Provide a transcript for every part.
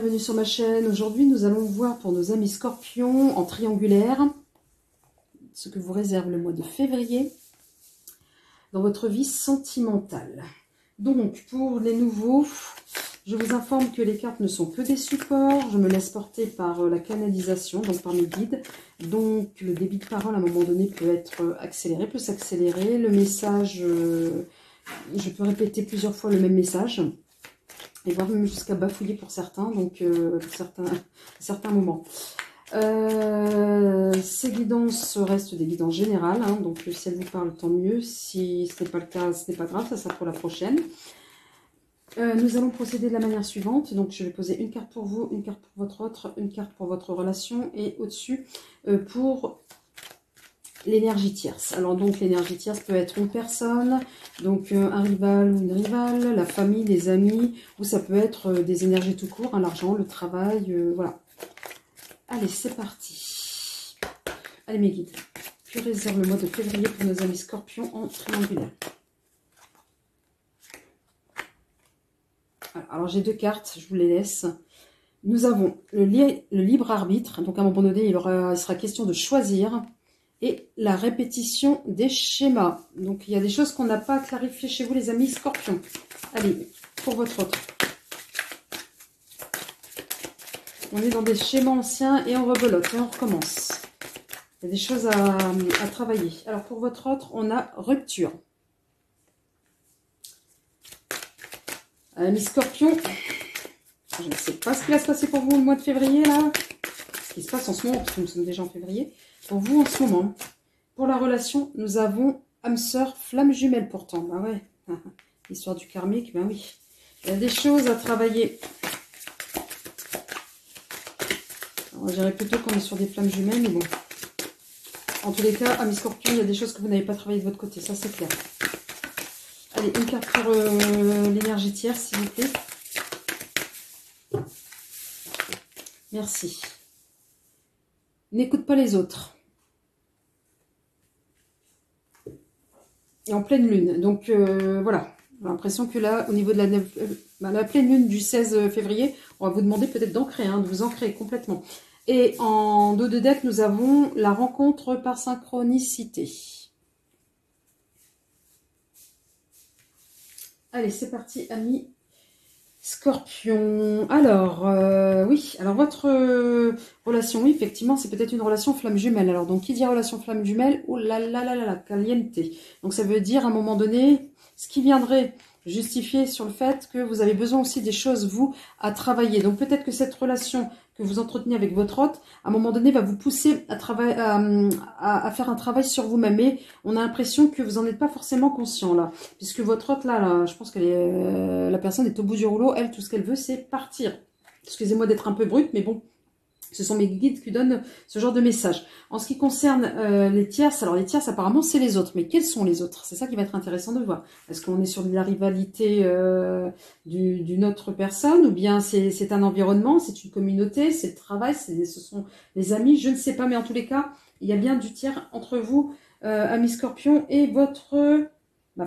bienvenue sur ma chaîne. Aujourd'hui, nous allons voir pour nos amis scorpions en triangulaire ce que vous réserve le mois de février dans votre vie sentimentale. Donc, pour les nouveaux, je vous informe que les cartes ne sont que des supports. Je me laisse porter par la canalisation, donc par mes guides. Donc, le débit de parole à un moment donné peut être accéléré, peut s'accélérer. Le message, je peux répéter plusieurs fois le même message. Et voire même jusqu'à bafouiller pour certains, donc pour certains moments. Ces guidances restent des guidances générales, hein, donc si elles vous parlent, tant mieux. Si ce n'est pas le cas, ce n'est pas grave, ça sera pour la prochaine. Nous allons procéder de la manière suivante. Donc je vais poser une carte pour vous, une carte pour votre autre, une carte pour votre relation et au-dessus pour l'énergie tierce. Alors donc l'énergie tierce peut être une personne, donc un rival ou une rivale, la famille, les amis, ou ça peut être des énergies tout court, hein, l'argent, le travail, voilà. Allez, c'est parti. Allez mes guides, que réserve le mois de février pour nos amis scorpions en triangulaire? Alors j'ai deux cartes, je vous les laisse. Nous avons le libre arbitre, donc à un moment donné il sera question de choisir. Et la répétition des schémas. Donc, il y a des choses qu'on n'a pas clarifiées chez vous, les amis scorpions. Allez, pour votre autre. On est dans des schémas anciens et on rebelote. Et on recommence. Il y a des choses à travailler. Alors, pour votre autre, on a rupture. Amis scorpions, je ne sais pas ce qui va se passer pour vous le mois de février, là. Ce qui se passe en ce moment, parce que nous sommes déjà en février. Pour vous, en ce moment, pour la relation, nous avons âme sœur, flamme jumelle pourtant. Bah ouais, l'histoire du karmique, ben oui. Il y a des choses à travailler. Alors, je dirais plutôt qu'on est sur des flammes jumelles, mais bon. En tous les cas, amis scorpions, il y a des choses que vous n'avez pas travaillé de votre côté, ça c'est clair. Allez, une carte pour l'énergie tierce, s'il vous plaît. Merci. N'écoute pas les autres. Et en pleine lune. Donc voilà, j'ai l'impression que là, au niveau de la pleine lune du 16 février, on va vous demander peut-être d'ancrer, hein, de vous ancrer complètement. Et en dos de deck, nous avons la rencontre par synchronicité. Allez, c'est parti, amis scorpion. Alors, oui, alors votre relation, oui, effectivement, c'est peut-être une relation flamme jumelle. Alors, donc, qui dit relation flamme jumelle? Oh là là là là là, caliente. Donc, ça veut dire, à un moment donné, ce qui viendrait justifier sur le fait que vous avez besoin aussi des choses, vous, à travailler. Donc, peut-être que cette relation que vous entretenez avec votre hôte, à un moment donné, va vous pousser à faire un travail sur vous-même. Mais on a l'impression que vous n'en êtes pas forcément conscient, là. Puisque votre hôte, là je pense que la personne est au bout du rouleau. Elle, tout ce qu'elle veut, c'est partir. Excusez-moi d'être un peu brute, mais bon, ce sont mes guides qui donnent ce genre de message. En ce qui concerne les tierces, alors les tierces, apparemment, c'est les autres. Mais quels sont les autres? C'est ça qui va être intéressant de voir. Est-ce qu'on est sur de la rivalité d'une autre personne? Ou bien c'est un environnement, c'est une communauté, c'est le travail, ce sont les amis? Je ne sais pas, mais en tous les cas, il y a bien du tiers entre vous, amis scorpion, et votre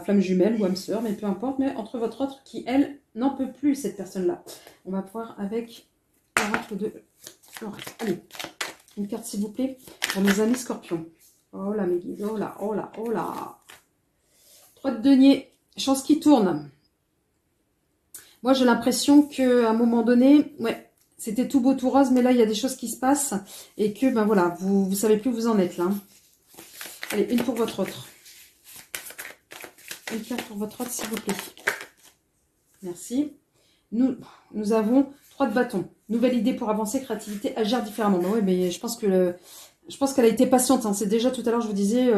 flamme jumelle ou âme sœur, mais peu importe, mais entre votre autre qui, elle, n'en peut plus, cette personne-là. On va voir avec l'oracle de... Allez, une carte s'il vous plaît pour nos amis scorpions. Oh là mes guides, oh là, oh là, oh là. 3 de denier, chance qui tourne. Moi j'ai l'impression qu'à un moment donné, ouais, c'était tout beau, tout rose, mais là il y a des choses qui se passent et que ben voilà, vous savez plus où vous en êtes là. Allez, une pour votre autre. Une carte pour votre autre s'il vous plaît. Merci. Nous avons 3 de bâton. Nouvelle idée pour avancer, créativité, agir différemment. Ben ouais, mais je pense qu'elle a été patiente. Hein. C'est déjà tout à l'heure, je vous disais,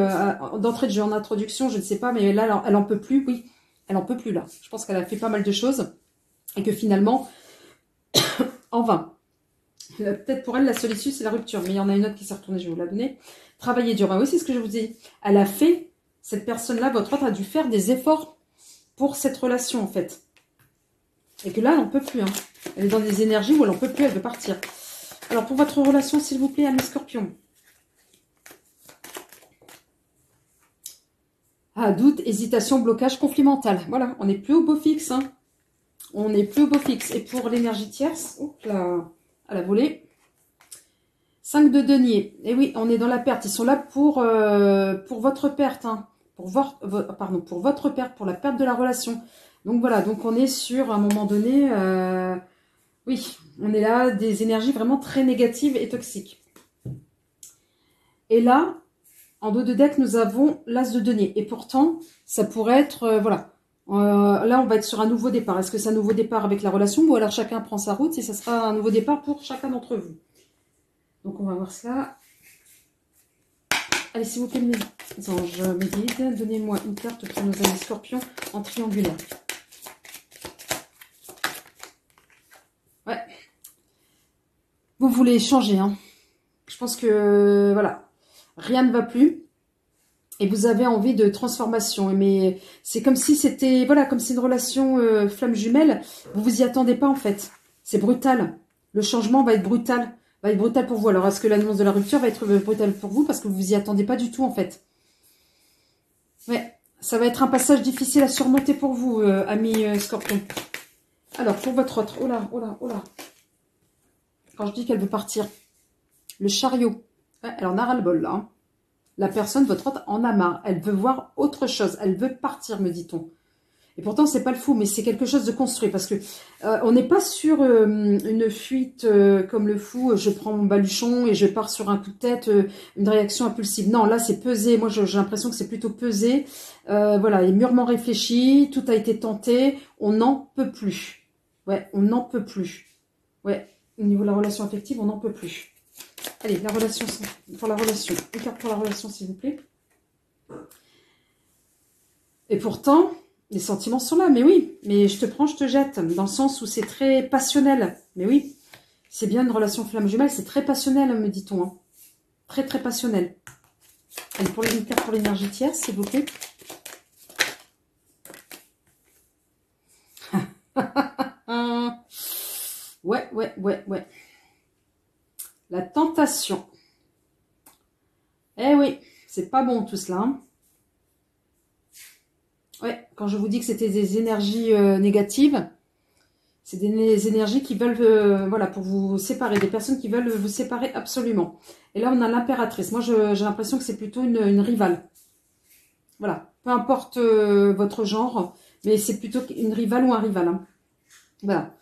d'entrée de jeu en introduction, je ne sais pas, mais là, elle en peut plus. Oui, elle en peut plus là. Je pense qu'elle a fait pas mal de choses et que finalement, en vain. Peut-être pour elle, la seule issue, c'est la rupture. Mais il y en a une autre qui s'est retournée, je vais vous la donner. Travailler dur. Oui, c'est ce que je vous dis. Elle a fait, cette personne-là, votre autre a dû faire des efforts pour cette relation, en fait. Et que là, elle n'en peut plus. Hein. Elle est dans des énergies où elle n'en peut plus, elle veut partir. Alors, pour votre relation, s'il vous plaît, amis scorpions. Ah, doute, hésitation, blocage, conflit mental. Voilà, on n'est plus au beau fixe. Hein. On n'est plus au beau fixe. Et pour l'énergie tierce, hop là, à la volée. 5 de denier. Et oui, on est dans la perte. Ils sont là pour votre perte. Hein. Pour votre perte, pour la perte de la relation. Donc voilà, donc on est sur, à un moment donné, oui, on est là, des énergies vraiment très négatives et toxiques. Et là, en dos de deck, nous avons l'as de denier. Et pourtant, ça pourrait être, voilà. Là, on va être sur un nouveau départ. Est-ce que c'est un nouveau départ avec la relation ou alors chacun prend sa route et ça sera un nouveau départ pour chacun d'entre vous. Donc, on va voir cela. Allez, s'il vous plaît, mes anges, mes guides, donnez-moi une carte pour nos amis scorpions en triangulaire. Ouais. Vous voulez changer, hein. Je pense que, voilà, rien ne va plus. Et vous avez envie de transformation. Mais c'est comme si c'était, voilà, comme c'est une relation flamme jumelle. Vous vous y attendez pas, en fait. C'est brutal. Le changement va être brutal. Va être brutal pour vous. Alors, est-ce que l'annonce de la rupture va être brutale pour vous? Parce que vous vous y attendez pas du tout, en fait. Ouais, ça va être un passage difficile à surmonter pour vous, amis scorpions. Alors, pour votre autre. Oh là, oh là, oh là. Quand je dis qu'elle veut partir. Le chariot. Ouais, elle en a ras-le-bol, là. Hein. La personne, votre autre, en a marre. Elle veut voir autre chose. Elle veut partir, me dit-on. Et pourtant, c'est pas le fou, mais c'est quelque chose de construit. Parce que on n'est pas sur une fuite comme le fou. Je prends mon baluchon et je pars sur un coup de tête, une réaction impulsive. Non, là, c'est pesé. Moi, j'ai l'impression que c'est plutôt pesé. Voilà, et mûrement réfléchi. Tout a été tenté. On n'en peut plus. Ouais, on n'en peut plus. Ouais, au niveau de la relation affective, on n'en peut plus. Allez, la relation, pour la relation. Une carte pour la relation, s'il vous plaît. Et pourtant, les sentiments sont là. Mais oui, mais je te prends, je te jette. Dans le sens où c'est très passionnel. Mais oui, c'est bien une relation flamme jumelle. C'est très passionnel, me dit-on. Hein. Très, très passionnel. Allez, pour une carte pour l'énergie tierce, s'il vous plaît. Ouais. La tentation. Eh oui, c'est pas bon tout cela. Hein. Ouais, quand je vous dis que c'était des énergies négatives, c'est des énergies qui veulent, voilà, pour vous séparer, des personnes qui veulent vous séparer absolument. Et là, on a l'impératrice. Moi, j'ai l'impression que c'est plutôt une rivale. Voilà, peu importe votre genre, mais c'est plutôt une rivale ou un rival. Hein. Voilà,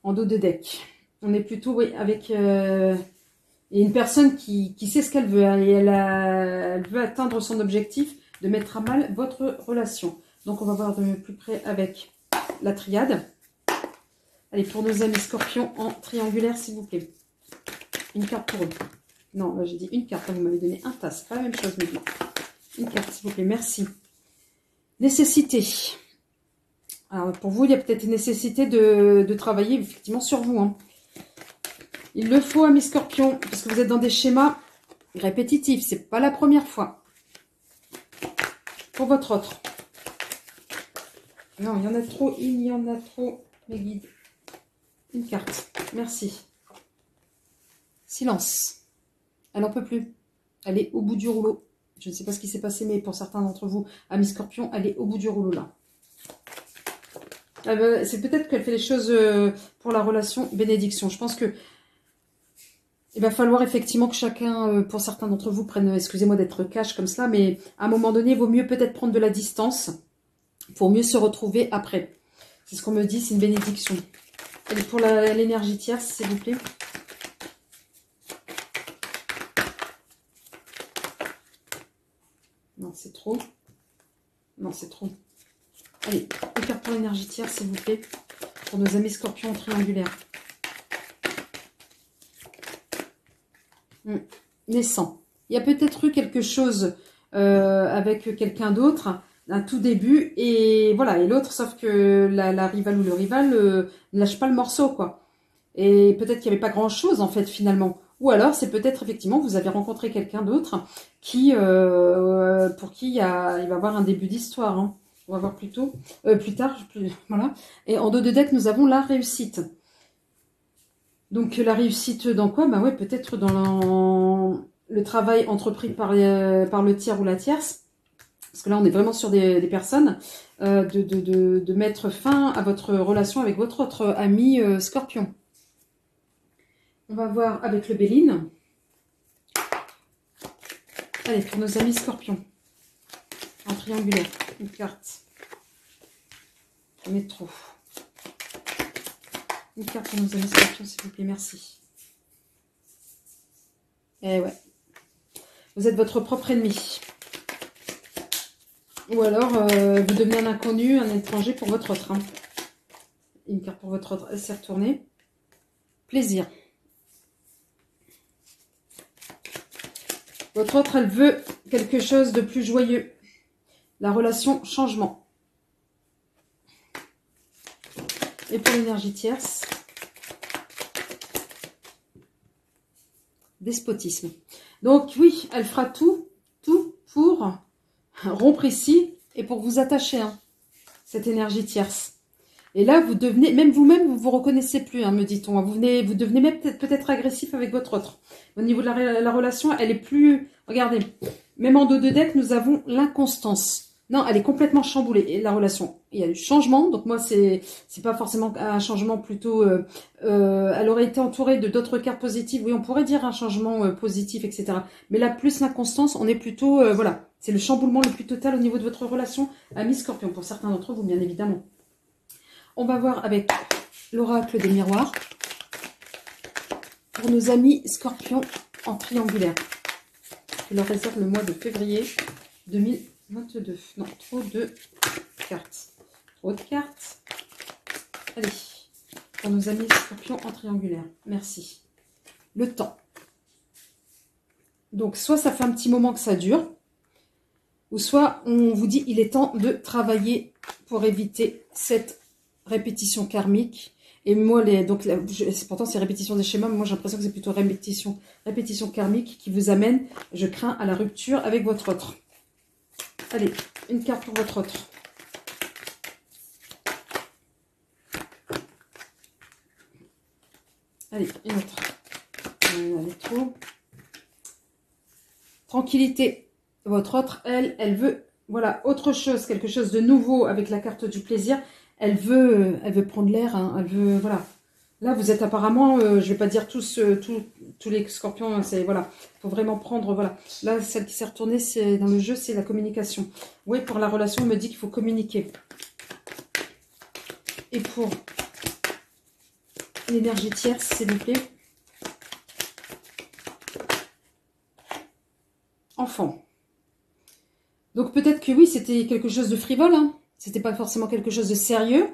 en dos de deck. On est plutôt, oui, avec une personne qui sait ce qu'elle veut. Hein, et elle veut atteindre son objectif de mettre à mal votre relation. Donc, on va voir de plus près avec la triade. Allez, pour nos amis scorpions en triangulaire, s'il vous plaît. Une carte pour eux. Non, là, j'ai dit une carte. Vous m'avez donné un tas. C'est pas la même chose maintenant. Une carte, s'il vous plaît. Merci. Nécessité. Alors, pour vous, il y a peut-être une nécessité de travailler effectivement sur vous. Hein. Il le faut, amis scorpions, parce que vous êtes dans des schémas répétitifs. C'est pas la première fois. Pour votre autre. Non, il y en a trop. Il y en a trop, mes guides. Une carte. Merci. Silence. Elle n'en peut plus. Elle est au bout du rouleau. Je ne sais pas ce qui s'est passé, mais pour certains d'entre vous, amis scorpions, elle est au bout du rouleau là. C'est peut-être qu'elle fait les choses pour la relation bénédiction. Je pense que il va falloir effectivement que chacun, pour certains d'entre vous, prenne, excusez-moi d'être cash comme cela, mais à un moment donné, il vaut mieux peut-être prendre de la distance pour mieux se retrouver après. C'est ce qu'on me dit, c'est une bénédiction. Allez, pour l'énergie tierce, s'il vous plaît. Non, c'est trop. Non, c'est trop. Allez, une carte pour l'énergie tierce, s'il vous plaît. Pour nos amis scorpions triangulaires. Naissant. Il y a peut-être eu quelque chose avec quelqu'un d'autre, un tout début, et voilà, et l'autre, sauf que la rivale ou le rival ne lâche pas le morceau, quoi. Et peut-être qu'il n'y avait pas grand-chose, en fait, finalement. Ou alors, c'est peut-être, effectivement, vous avez rencontré quelqu'un d'autre qui, pour qui il va y avoir un début d'histoire. Hein. On va voir plus tard. Voilà. Et en dos de deck, nous avons la réussite. Donc, la réussite dans quoi? Ben ouais, peut-être dans le travail entrepris par le tiers ou la tierce. parce que là on est vraiment sur des personnes, de mettre fin à votre relation avec votre autre ami Scorpion. On va voir avec le Béline. Allez, pour nos amis Scorpions, en triangulaire, une carte. Métro. Une carte pour nos amis Scorpions, s'il vous plaît, merci. Eh ouais. Vous êtes votre propre ennemi. Ou alors, vous devenez un inconnu, un étranger pour votre autre. Hein. Une carte pour votre autre, elle s'est retournée. Plaisir. Votre autre, elle veut quelque chose de plus joyeux. La relation changement. Et pour l'énergie tierce, despotisme. Donc oui, elle fera tout pour rompre ici et pour vous attacher, hein, cette énergie tierce. Et là, vous devenez, même vous-même, vous vous reconnaissez plus, hein, me dit-on. Vous devenez même peut-être agressif avec votre autre. Au niveau de la relation, elle est plus... Regardez, même en dos de deck, nous avons l'inconstance. Non, elle est complètement chamboulée. Et la relation, il y a du changement. Donc moi, c'est pas forcément un changement plutôt... elle aurait été entourée de d'autres cartes positives. Oui, on pourrait dire un changement positif, etc. Mais là, plus l'inconstance, on est plutôt... voilà, c'est le chamboulement le plus total au niveau de votre relation ami Scorpion. Pour certains d'entre vous, bien évidemment. On va voir avec l'oracle des miroirs. Pour nos amis Scorpions en triangulaire. Je leur réserve le mois de février 2022. Non, trop de cartes. Trop de cartes. Allez, pour nos amis Scorpions en triangulaire. Merci. Le temps. Donc, soit ça fait un petit moment que ça dure, ou soit on vous dit il est temps de travailler pour éviter cette répétition karmique. Et moi, pourtant c'est répétition des schémas, mais moi j'ai l'impression que c'est plutôt répétition karmique qui vous amène, je crains, à la rupture avec votre autre. Allez, une carte pour votre autre. Allez, une autre. Allez, trop. Tranquillité. Votre autre, elle veut, voilà, autre chose, quelque chose de nouveau avec la carte du plaisir. Elle veut prendre l'air, hein, elle veut, voilà. Là, vous êtes apparemment, je vais pas dire tous les Scorpions, c'est, voilà, faut vraiment prendre, voilà. Là, celle qui s'est retournée, c'est dans le jeu, c'est la communication. Oui, pour la relation, on me dit qu'il faut communiquer. Et pour l'énergie tierce, s'il vous plaît. Enfant. Donc peut-être que oui, c'était quelque chose de frivole, hein. C'était pas forcément quelque chose de sérieux,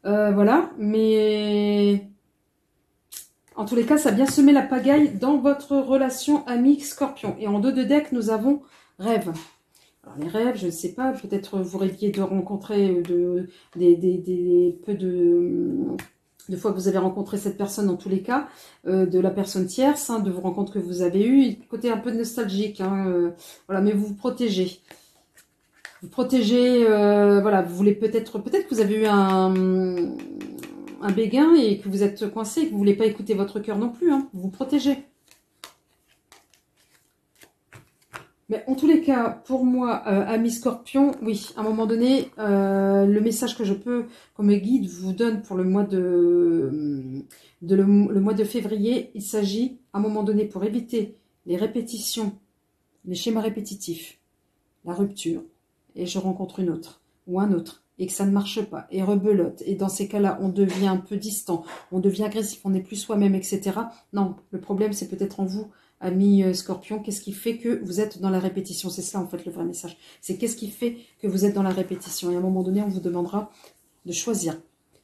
voilà, mais en tous les cas, ça a bien semé la pagaille dans votre relation amie Scorpion. Et en dos de deck, nous avons rêve. Alors les rêves, je ne sais pas, peut-être vous rêviez de rencontrer peu de fois que vous avez rencontré cette personne, dans tous les cas, de la personne tierce, hein, de vos rencontres que vous avez eues, côté un peu nostalgique, hein, voilà, mais vous vous protégez. Vous protégez, voilà, vous voulez peut-être que vous avez eu un béguin et que vous êtes coincé et que vous ne voulez pas écouter votre cœur non plus, hein, vous vous protégez. Mais en tous les cas, pour moi, ami Scorpion, oui, à un moment donné, le message que je peux, comme guide, vous donne pour le mois le mois de février, il s'agit, à un moment donné, pour éviter les répétitions, les schémas répétitifs, la rupture, et je rencontre une autre, ou un autre, et que ça ne marche pas, et rebelote, et dans ces cas-là, on devient un peu distant, on devient agressif, on n'est plus soi-même, etc. Non, le problème, c'est peut-être en vous, ami Scorpion, qu'est-ce qui fait que vous êtes dans la répétition? C'est ça, en fait, le vrai message. C'est qu'est-ce qui fait que vous êtes dans la répétition? Et à un moment donné, on vous demandera de choisir.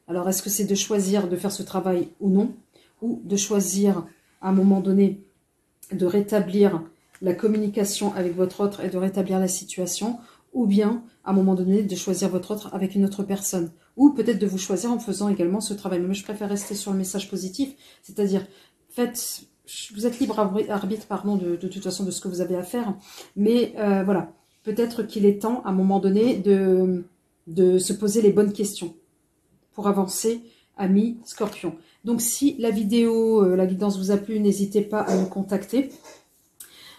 Alors, est-ce que c'est de choisir de faire ce travail ou non? Ou de choisir, à un moment donné, de rétablir la communication avec votre autre et de rétablir la situation? Ou bien, à un moment donné, de choisir votre autre avec une autre personne. Ou peut-être de vous choisir en faisant également ce travail. Mais je préfère rester sur le message positif, c'est-à-dire, vous êtes libre arbitre, pardon, de toute façon, de ce que vous avez à faire. Mais voilà, peut-être qu'il est temps, à un moment donné, de se poser les bonnes questions pour avancer, ami Scorpion. Donc, si la vidéo, la guidance vous a plu, n'hésitez pas à me contacter.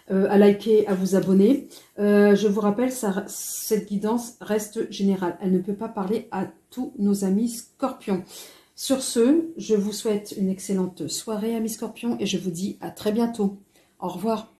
à liker, à vous abonner. Je vous rappelle, cette guidance reste générale. Elle ne peut pas parler à tous nos amis scorpions. Sur ce, je vous souhaite une excellente soirée, amis scorpions, et je vous dis à très bientôt. Au revoir.